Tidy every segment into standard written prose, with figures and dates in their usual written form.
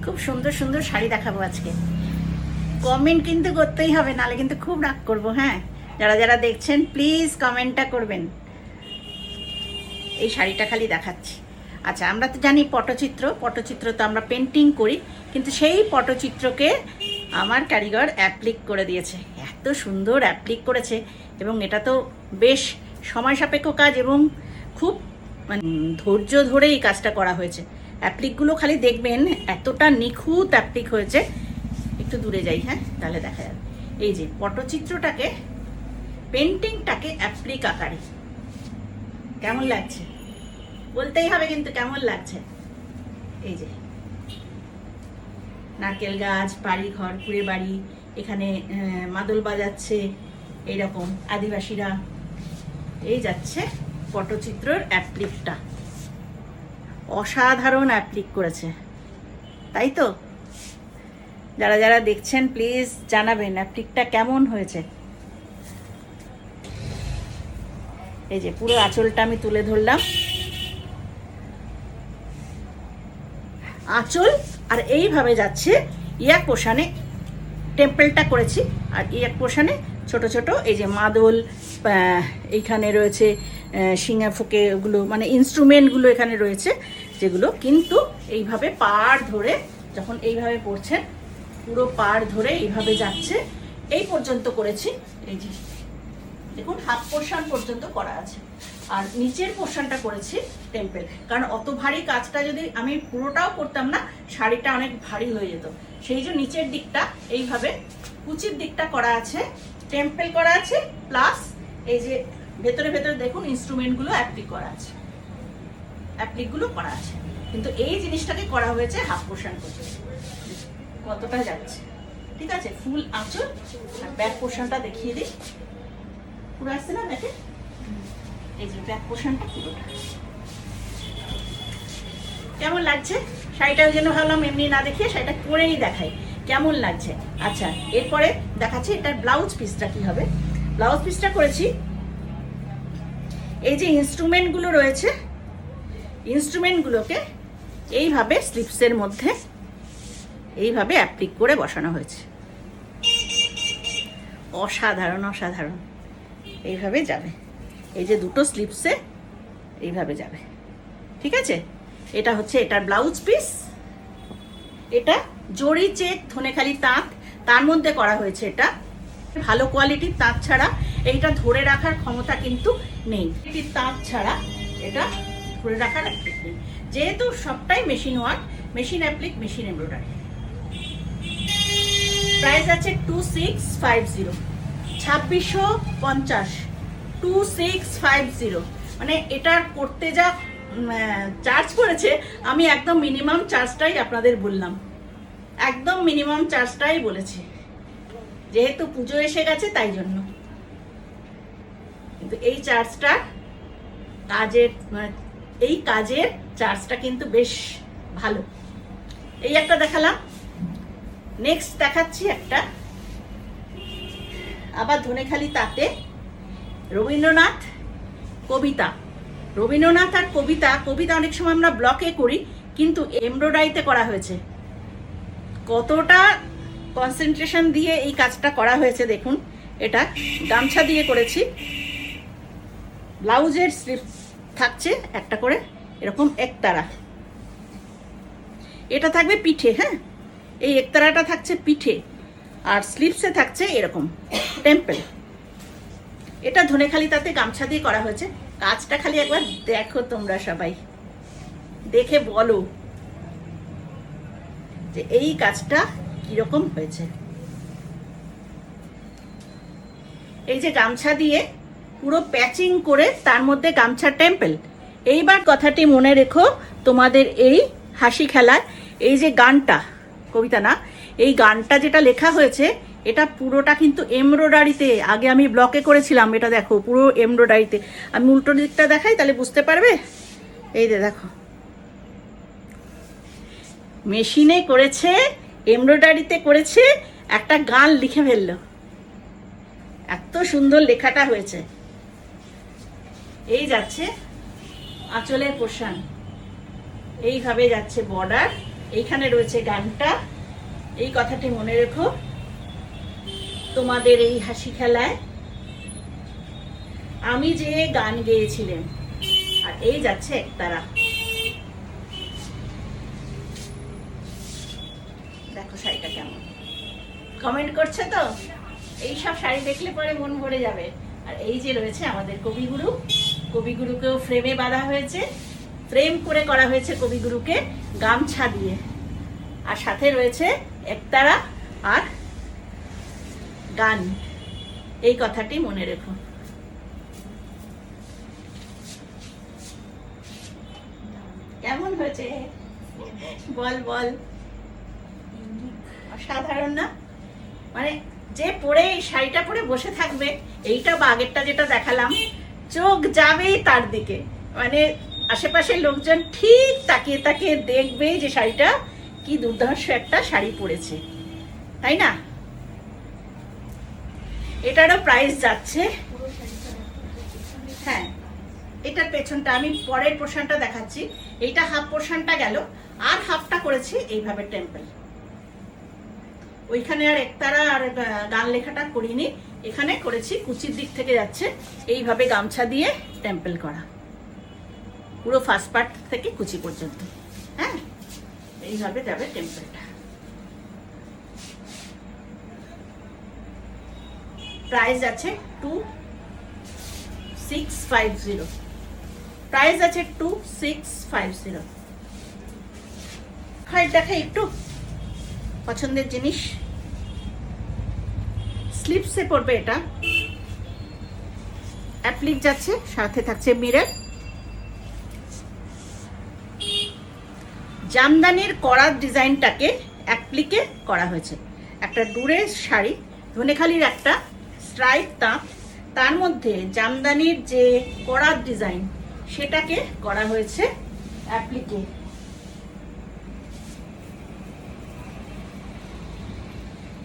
খুব সুন্দর সুন্দর শাড়ি দেখাবো আজকে। কমেন্ট কিন্তু করতেই হবে, নাহলে কিন্তু খুব রাগ করবো। হ্যাঁ, যারা যারা দেখছেন প্লিজ কমেন্টটা করবেন। এই শাড়িটা খালি দেখাচ্ছি। আচ্ছা, আমরা তো জানি পটচিত্র তো আমরা পেন্টিং করি, কিন্তু সেই পটচিত্রকে আমার কারিগর অ্যাপ্লিক করে দিয়েছে। এত সুন্দর অ্যাপ্লিক করেছে, এবং এটা তো বেশ সময় সাপেক্ষ কাজ এবং খুব মানে ধৈর্য ধরে এই কাজটা করা হয়েছে। অ্যাপ্লিকগুলো খালি দেখবেন, এতটা নিখুঁত অ্যাপ্লিক হয়েছে। একটু দূরে যাই, হ্যাঁ, তাহলে দেখা যাবে। এই যে পটচিত্রটাকে, পেন্টিংটাকে অ্যাপ্লিক আকারে কেমন লাগছে বলতেই হবে, কিন্তু কেমন লাগছে। এই যে নারকেল গাছ, বাড়ি ঘর, কুড়ে বাড়ি, এখানে মাদল বাজাচ্ছে, এইরকম আদিবাসীরা, এই যাচ্ছে পটচিত্রর অ্যাপ্লিকটা। অসাধারণ অ্যাপ্লিক করেছে, তাই তো? যারা যারা দেখছেন প্লিজ জানাবেন অ্যাপ্লিকটা কেমন হয়েছে। এই যে পুরো আঁচলটা আমি তুলে ধরলাম, আঁচল, আর এইভাবে যাচ্ছে ইয়াক পোষণে টেম্পলটা করেছি। আর ইয়াক পোষণে ছোট ছোট এই যে মাদল, এইখানে রয়েছে শিঙা ফুকে, ওগুলো মানে ইনস্ট্রুমেন্টগুলো এখানে রয়েছে, যেগুলো কিন্তু এইভাবে পাড় ধরে, যখন এইভাবে পড়ছেন পুরো পাড় ধরে এইভাবে যাচ্ছে, এই পর্যন্ত করেছি। এই যে দেখুন, হাফ পোর্শন পর্যন্ত করা আছে, আর নিচের পোর্শনটা করেছি টেম্পল। কারণ অত ভারী কাজটা যদি আমি পুরোটাও করতাম না, শাড়িটা অনেক ভারী হয়ে যেত। সেই যে নিচের দিকটা এইভাবে কুচির দিকটা করা আছে, টেম্পল করা আছে, প্লাস এই যে ভেতরে ভেতরে দেখুন ইনস্ট্রুমেন্টগুলো অ্যাপ্লিক করা আছে, অ্যাপ্লিকগুলো করা আছে। কিন্তু এই জিনিসটাকে করা হয়েছে হাফ পোর্শন পর্যন্ত। কতটা যাচ্ছে, ঠিক আছে? ফুল আঁচল আর ব্যাক পোর্শনটা দেখিয়ে দিই। পুরো আসছে না দেখে? এই যে ব্যাক পোর্শনটা পুরোটা কেমন লাগছে শাড়িটা, ওই জন্য ভাবলাম এমনি না দেখিয়ে শাড়িটা পরেই দেখাই কেমন লাগছে। আচ্ছা, এরপরে দেখাচ্ছি এটার ব্লাউজ পিসটা কি হবে। ব্লাউজ পিসটা করেছি, এই যে ইনস্ট্রুমেন্টগুলো রয়েছে, ইনস্ট্রুমেন্টগুলোকে এইভাবে স্লিপসের মধ্যে এইভাবে অ্যাপ্লিক করে বসানো হয়েছে। অসাধারণ অসাধারণ, এইভাবে যাবে। এই যে দুটো স্লিপসে এইভাবে যাবে, ঠিক আছে? এটা হচ্ছে এটার ব্লাউজ পিস। এটা জরি চেক ধনেখালি তাঁত, তার মধ্যে করা হয়েছে। এটা ভালো কোয়ালিটির তাঁত ছাড়া এইটা ধরে রাখার ক্ষমতা কিন্তু নেই। তাঁত ছাড়া এটা ধরে রাখার অ্যাপ্লিক নেই, যেহেতু সবটাই machine work, machine applique, machine embroidery. Price আছে 2650, 2650, 2650। মানে এটার করতে যা চার্জ করেছে, আমি একদম মিনিমাম চার্জটাই আপনাদের বললাম, একদম মিনিমাম চার্জটাই বলেছি, যেহেতু পুজো এসে গেছে তাই জন্য। কিন্তু এই চার্জটা কাজের, এই কাজের চার্জটা কিন্তু বেশ ভালো। এই একটা দেখালাম, নেক্সট দেখাচ্ছি একটা আবার ধনেখালি তাঁতে রবীন্দ্রনাথ কবিতা। রবীন্দ্রনাথ আর কবিতা, কবিতা অনেক সময় আমরা ব্লকে করি, কিন্তু এমব্রয়ডারিতে করা হয়েছে। কতটা কনসেন্ট্রেশন দিয়ে এই কাজটা করা হয়েছে দেখুন। এটা গামছা দিয়ে করেছি, ব্লাউজের স্লিপ থাকছে একটা করে এরকম একতারা, এটা থাকবে পিঠে। হ্যাঁ, এই একতারাটা থাকছে পিঠে, আর স্লিপসে থাকছে এরকম টেম্পল। এটা ধনেখালি তাতে গামছা দিয়ে করা হয়েছে। কাজটা খালি একবার দেখো তোমরা সবাই, দেখে বলো যে এই কাজটা কিরকম হয়েছে। এই যে গামছা দিয়ে পুরো প্যাচিং করে তার মধ্যে গামছা টেম্পল। এইবার কথাটি মনে রেখো, তোমাদের এই হাসি খেলায় এই যে গানটা, কবিতা না, এই গানটা যেটা লেখা হয়েছে, এটা পুরোটা কিন্তু এমব্রয়ডারিতে। আগে আমি ব্লকে করেছিলাম, এটা দেখো পুরো এমব্রয়ডারিতে। আমি উল্টো দিকটা দেখাই তাহলে বুঝতে পারবে। এই যে দেখো, মেশিনে করেছে, এমব্রয়ডারিতে করেছে, একটা গান লিখে ফেললো। এত সুন্দর লেখাটা হয়েছে। এই যাচ্ছে আঁচলের পোর্শন, এইভাবে যাচ্ছে বর্ডার, এইখানে রয়েছে গানটা। এই কথাটি মনে রেখো, তোমাদের এই হাসি খেলায় আমি যে গান গেয়েছিলেন। আর এই যাচ্ছে একতারা। দেখো শাড়িটা কেমন, কমেন্ট করছে তো? এইসব শাড়ি দেখলে পরে মন ভরে যাবে। আর এই যে রয়েছে আমাদের কবিগুরু, কবিগুরুকেও ফ্রেমে বাঁধা হয়েছে, ফ্রেম করে করা হয়েছে কবিগুরুকে গামছা দিয়ে। আর সাথে রয়েছে একতারা আর গান। এই কথাটি মনে রেখো। কেমন হয়েছে বল বল? অসাধারণ না? মানে যে পরে এই শাড়িটা পরে বসে থাকবে, এইটা বা আগেরটা যেটা দেখালাম, চোখ যাবেই তার দিকে। মানে আশেপাশের লোকজন ঠিক তাকিয়ে তাকিয়ে দেখবে যে শাড়িটা কি দুর্ধর্ষ একটা শাড়ি পরেছে, তাই না? এটারও প্রাইস যাচ্ছে, হ্যাঁ এটার পেছনটা আমি পরের পোর্শনটা দেখাচ্ছি। এইটা হাফ পোর্শনটা গেল, আর হাফটা করেছি এইভাবে টেম্পল। ওইখানে আর একতারা আর গান লেখাটা করিনি, এখানে করেছি কুচির দিক থেকে যাচ্ছে এইভাবে গামছা দিয়ে টেম্পল করা, পুরো ফার্স্ট পার্ট থেকে কুচি পর্যন্ত। হ্যাঁ, এইভাবে যাবে টেম্পলটা। প্রাইস আছে 2650। প্রাইস আছে 2650। হয় দেখা একটু পছন্দের জিনিস। স্লিপসে পড়বে এটা, অ্যাপ্লিক যাচ্ছে, সাথে থাকছে মিরর। জামদানির করার ডিজাইনটাকে অ্যাপ্লিকে করা হয়েছে। একটা ডুরের শাড়ি, ধনেখালির একটা স্ট্রাইপ তাঁত, তার মধ্যে জামদানির যে করার ডিজাইন সেটাকে করা হয়েছে অ্যাপ্লিকে।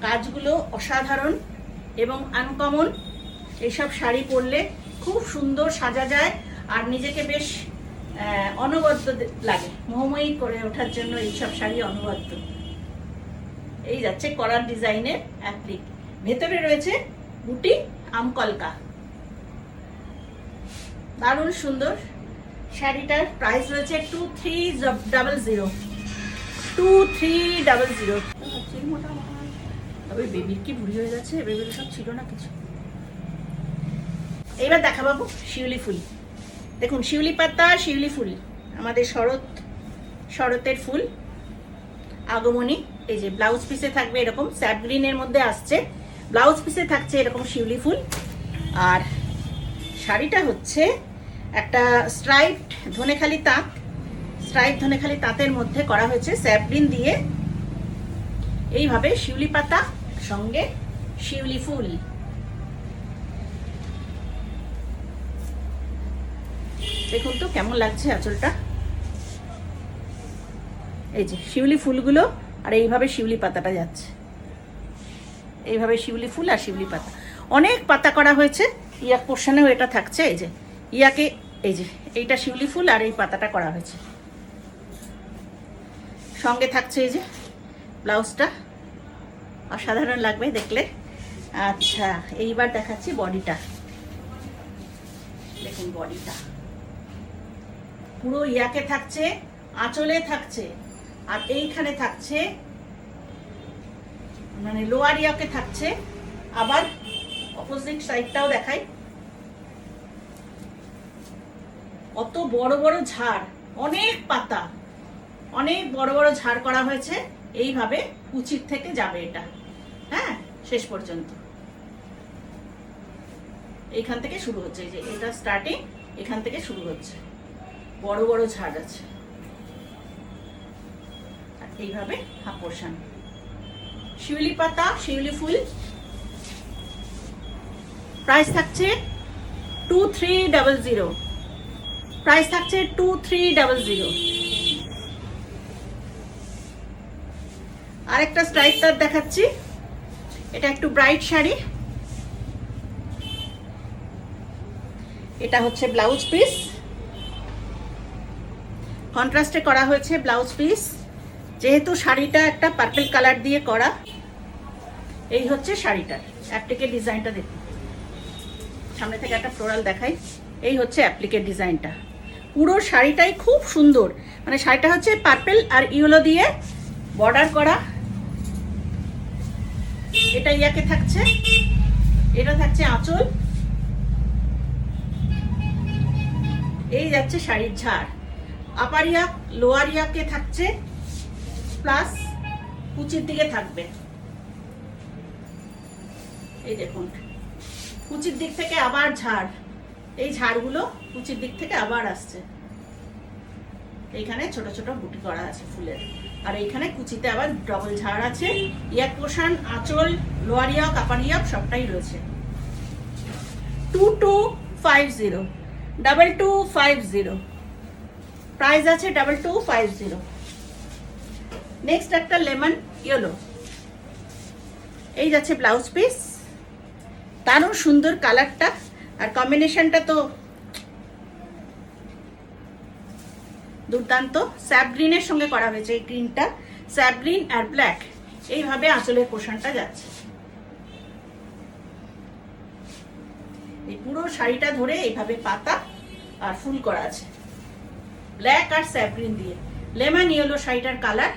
কাজগুলো অসাধারণ এবং আনকমন। এইসব শাড়ি পরলে খুব সুন্দর সাজা যায় আর নিজেকে বেশ অনবদ্য লাগে, মোহময়ী করে ওঠার জন্য এইসব শাড়ি অনবদ্য। এই যাচ্ছে করার ডিজাইনের অ্যাপ্লিক, ভেতরে রয়েছে বুটি আমকলকা। দারুণ সুন্দর শাড়িটার প্রাইস রয়েছে 2300। 2300। তবে বেবির কি বুড়ি হয়ে যাচ্ছে, বেবির সব ছিল না কিছু। এবার দেখা পাবো শিউলি ফুল। দেখুন শিউলি পাতা, শিউলি ফুল আমাদের শরতের ফুল, আগমনী। এই যে ব্লাউজ পিসে থাকবে এরকম স্যাপ গ্রিনের মধ্যে আসছে, ব্লাউজ পিসে থাকছে এরকম শিউলি ফুল। আর শাড়িটা হচ্ছে একটা স্ট্রাইপড ধনেখালি তাঁত, স্ট্রাইপ ধনেখালি তাঁতের মধ্যে করা হয়েছে স্যাপ গ্রিন দিয়ে এইভাবে শিউলি পাতা সঙ্গে শিউলি ফুল। দেখুন তো কেমন লাগছে আঁচলটা। এই যে শিউলি ফুলগুলো আর এইভাবে শিউলি পাতাটা যাচ্ছে, এইভাবে শিউলি ফুল আর শিউলি পাতা। অনেক পাতা করা হয়েছে, ইয়াক পোর্শনেও এটা থাকছে। এই যে ইয়াকে, এই যে এইটা শিউলি ফুল আর এই পাতাটা করা হয়েছে। সঙ্গে থাকছে এই যে ব্লাউজটা, অসাধারণ লাগবে দেখলে। আচ্ছা এইবার দেখাচ্ছি বডিটা। দেখুন বডিটা পুরো ইয়াকে থাকছে, আঁচলে থাকছে, আর এইখানে থাকছে মানে লোয়ার ইয়াকে থাকছে। আবার অপোজিট সাইডটাও দেখাই, কত বড় বড় ঝাড়, অনেক পাতা, অনেক বড় বড় ঝাড় করা হয়েছে। এইভাবে কুচির থেকে যাবে এটা, হ্যাঁ শেষ পর্যন্ত। এইখান থেকে শুরু হচ্ছে, এই যে এটা স্টার্টিং, এখান থেকে শুরু হচ্ছে, বড় বড় ঝাড় আছে। এইভাবে হাফ পোর্শন শিউলি পাতা, শিউলি ফুল। প্রাইস থাকছে 2300। প্রাইস থাকছে 2300। আরেকটা স্ট্রাইপ তার দেখাচ্ছি, এটা একটু ব্রাইট শাড়ি। এটা হচ্ছে ব্লাউজ পিস, কন্ট্রাস্টে করা হয়েছে ব্লাউজ পিস, যেহেতু শাড়িটা একটা পার্পল কালার দিয়ে করা, এই হচ্ছে শাড়িটার অ্যাপ্লিকের ডিজাইনটা। দেখুন সামনে থেকে একটা ফ্লোরাল দেখাই। এই হচ্ছে অ্যাপ্লিকের ডিজাইনটা। পুরো শাড়িটাই খুব সুন্দর, মানে শাড়িটা হচ্ছে পার্পল আর ইয়েলো দিয়ে বর্ডার করা। এটা ইয়াকে থাকছে, এটা থাকছে আঁচল। এই যাচ্ছে শাড়ির ঝাড়। আপার ইয়াক লোয়ার ইয়াকে থাকছে প্লাস কুচির দিকে থাকবে। এই দেখুন কুচির দিক থেকে আবার ঝাড়, এই ঝাড়গুলো কুচির দিক থেকে আবার আসছে। এইখানে ছোট ছোট বুটি করা আছে ফুলের, আর এইখানে কুচিতে আবার ডবল ঝাড় আছে। ইয়াক পোর্শন, আঁচল, লোয়ার ইয়াক, আপার ইয়াক সবটাই রয়েছে। 2250, 2250 প্রাইস আছে 2250। নেক্সট একটা লেমন ইয়েলো, এই যাচ্ছে ব্লাউজ পিস। দারুণ সুন্দর কালারটা, আর কম্বিনেশনটা তো দুর্দান্ত। স্যাপ গ্রিনের সঙ্গে করা হয়েছে, এই গ্রিনটা স্যাপ গ্রিন আর ব্ল্যাক। এইভাবে আঁচলের পোর্শনটা যাচ্ছে। এই পুরো শাড়িটা ধরে এইভাবে পাতা আর ফুল করা আছে ব্ল্যাক আর স্যাপ গ্রিন দিয়ে। লেমন ইয়েলো শাড়িটার কালার,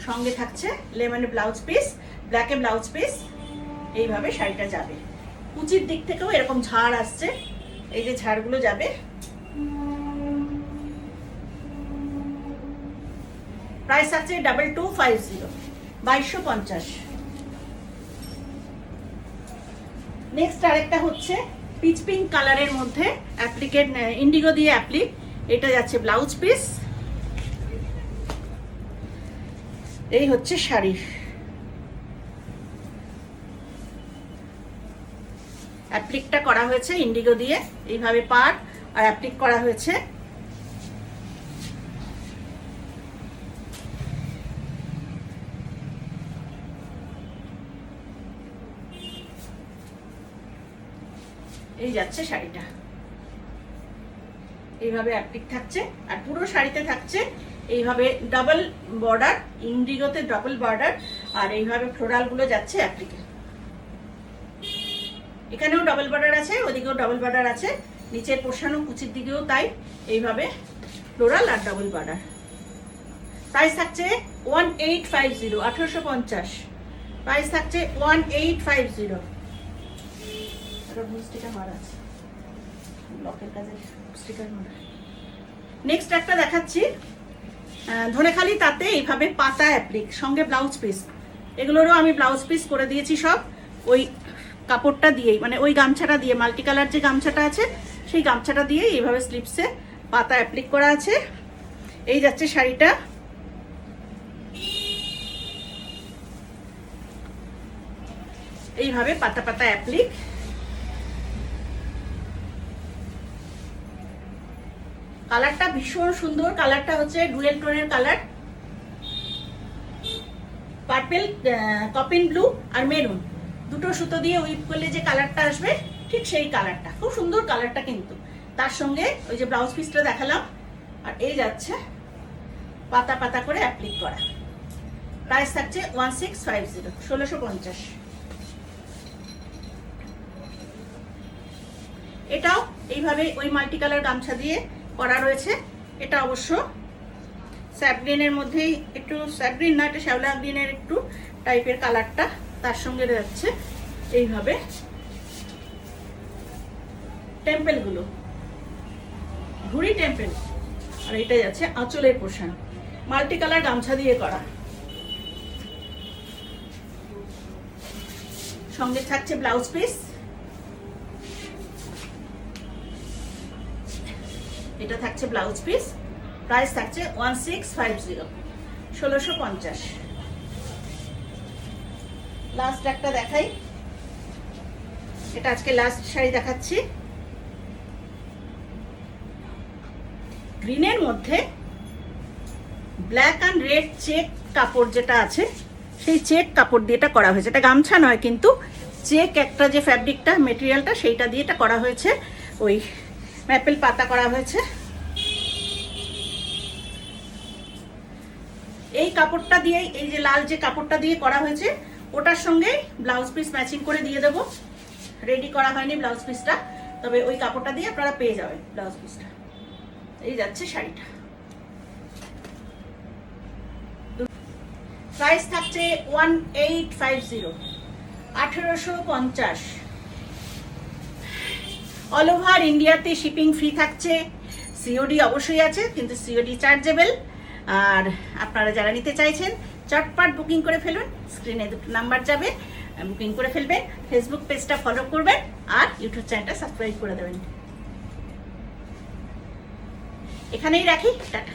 সঙ্গে থাকছে লেমনের ব্লাউজ পিস, ব্ল্যাকে ব্লাউজ পিস। এইভাবে শাড়িটা যাবে। কুচির দিক থেকেও এরকম ঝাড় আসছে, এই যে ঝাড়গুলো যাবে। প্রাইস আছে 2250, 2250। নেক্সট আরেকটা হচ্ছে পিচ পিঙ্ক কালারের মধ্যে অ্যাপ্লিকেট, ইন্ডিগো দিয়ে অ্যাপ্লিক। এটা যাচ্ছে ব্লাউজ পিস। এই হচ্ছে শাড়ি। অ্যাপ্লিকটা করা হয়েছে ইন্ডিগো দিয়ে, এইভাবে পাড় আর অ্যাপ্লিক করা হয়েছে। এই যাচ্ছে শাড়িটা, এইভাবে অ্যাপ্লিক থাকছে। আর পুরো শাড়িতে থাকছে এইভাবে ডাবল বর্ডার, ইন্ডিগোতে ডাবল বর্ডার, আর এইভাবে ফ্লোরাল গুলো যাচ্ছে অ্যাপ্লিকে। এখানেও ডাবল বর্ডার আছে, ওদিকেও ডাবল বর্ডার আছে, নিচের পোর্শনও কুচির দিকেও তাই, এইভাবে ফ্লোরাল আর ডাবল বর্ডার। প্রাইস থাকছে 1850, 1850। প্রাইস থাকছে 1850। নেক্সট একটা দেখাচ্ছি ধনেখালি, তাতে এইভাবে পাতা অ্যাপ্লিক, সঙ্গে ব্লাউজ পিস। এগুলোরও আমি ব্লাউজ পিস করে দিয়েছি সব ওই কাপড়টা দিয়েই, মানে ওই গামছাটা দিয়ে, মাল্টি কালার যে গামছাটা আছে সেই গামছাটা দিয়ে এইভাবে স্লিপসে পাতা অ্যাপ্লিক করা আছে। এই যাচ্ছে শাড়িটা। এইভাবে পাতা পাতা অ্যাপ্লিক। কালারটা ভীষণ সুন্দর। কালারটা হচ্ছে ডুয়েল টোনের কালার, পার্পল, কপিন ব্লু আর মেরুন। দুটো সুতো দিয়ে উইপ করলে যে কালারটা আসবে ঠিক সেই কালারটা। খুব সুন্দর কালারটা কিন্তু। তার সঙ্গে ওই যে ব্লাউজ পিসটা দেখালাম, আর এই যাচ্ছে পাতা পাতা করে অ্যাপ্লিক করা। প্রাইস থাকছে 1650, 1650। এটাও এইভাবে ওই মাল্টি কালার গামছা দিয়ে করা রয়েছে। এটা অবশ্য স্যাপ গ্রিনের মধ্যেই, একটু স্যাপ গ্রিন না, এটা শ্যাওলা গ্রিনের একটু টাইপের কালারটা। তার সঙ্গে যাচ্ছে এইভাবে টেম্পেল গুলো, ঘুড়ি টেম্পেল। আর এটা যাচ্ছে আঁচলের পোর্শন, মাল্টি কালার গামছা দিয়ে করা। সঙ্গে থাকছে ব্লাউজ পিস। এটা থাকছে ব্লাউজ পিস। প্রাইস থাকছে 1650, 1650। লাস্ট একটা দেখাই, এটা আজকে লাস্ট শাড়ি দেখাচ্ছি। গ্রিনের মধ্যে ব্ল্যাক অ্যান্ড রেড চেক কাপড় যেটা আছে, সেই চেক কাপড় দিয়ে এটা করা হয়েছে। এটা গামছা নয় কিন্তু চেক একটা যে ফ্যাব্রিকটা, মেটেরিয়ালটা, সেইটা দিয়ে এটা করা হয়েছে। ওই ম্যাপেল পাতা করা হয়েছে। এই কাপড়টা দিয়ে, এই যে লাল যে কাপড়টা দিয়ে করা হয়েছে ওটার সঙ্গে ব্লাউজ পিস ম্যাচিং করে দিয়ে দেবো। রেডি করা হয়নি ব্লাউজ পিসটা, তবে ওই কাপড়টা দিয়ে আপনারা পেয়ে যাবেন ব্লাউজ পিসটা। এই যাচ্ছে শাড়িটা। প্রাইস থাকছে 1850, 1850। অল ওভার ইন্ডিয়াতে শিপিং ফ্রি থাকছে। সিওডি অবশ্যই আছে, কিন্তু সিওডি চার্জেবল। আর আপনারা যারা নিতে চাইছেন চটপট বুকিং করে ফেলুন, স্ক্রিনে দুটো নাম্বার যাবে, বুকিং করে ফেলবেন। ফেসবুক পেজটা ফলো করবেন আর ইউটিউব চ্যানেলটা সাবস্ক্রাইব করে দেবেন। এখানেই রাখি, টাটা।